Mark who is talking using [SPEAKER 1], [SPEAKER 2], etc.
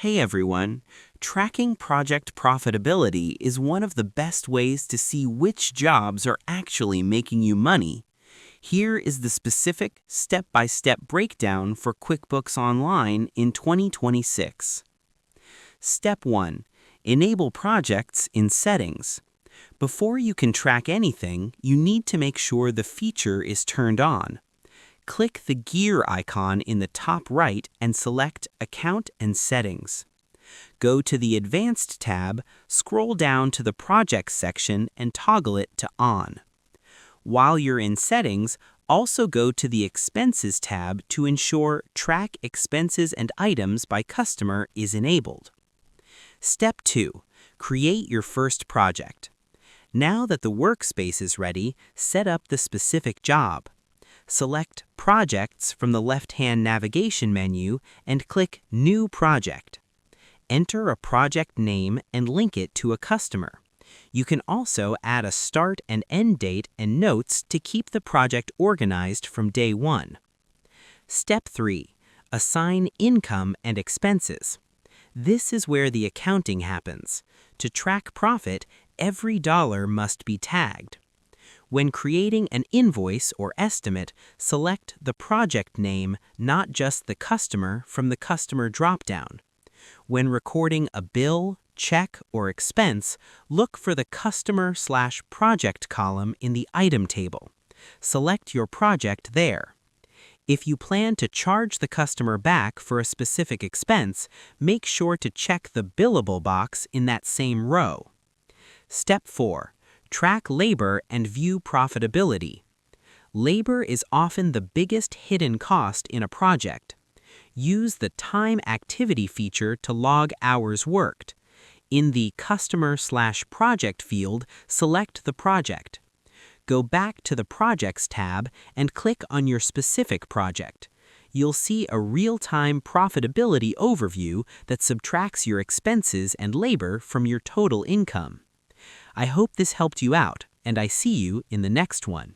[SPEAKER 1] Hey everyone! Tracking project profitability is one of the best ways to see which jobs are actually making you money. Here is the specific step-by-step breakdown for QuickBooks Online in 2026. Step 1. Enable projects in Settings. Before you can track anything, you need to make sure the feature is turned on. Click the gear icon in the top right and select Account and Settings. Go to the Advanced tab, scroll down to the Projects section and toggle it to On. While you're in Settings, also go to the Expenses tab to ensure Track Expenses and Items by Customer is enabled. Step 2. Create your first project. Now that the workspace is ready, set up the specific job. Select Projects from the left-hand navigation menu and click New Project. Enter a project name and link it to a customer. You can also add a start and end date and notes to keep the project organized from day 1. Step 3. Assign income and expenses. This is where the accounting happens. To track profit, every dollar must be tagged. When creating an invoice or estimate, select the project name, not just the customer, from the customer dropdown. When recording a bill, check, or expense, look for the customer/project column in the item table. Select your project there. If you plan to charge the customer back for a specific expense, make sure to check the billable box in that same row. Step 4. Track labor and view profitability. Labor is often the biggest hidden cost in a project. Use the Time Activity feature to log hours worked. In the Customer/Project field, select the project. Go back to the Projects tab and click on your specific project. You'll see a real-time profitability overview that subtracts your expenses and labor from your total income. I hope this helped you out, and I see you in the next one.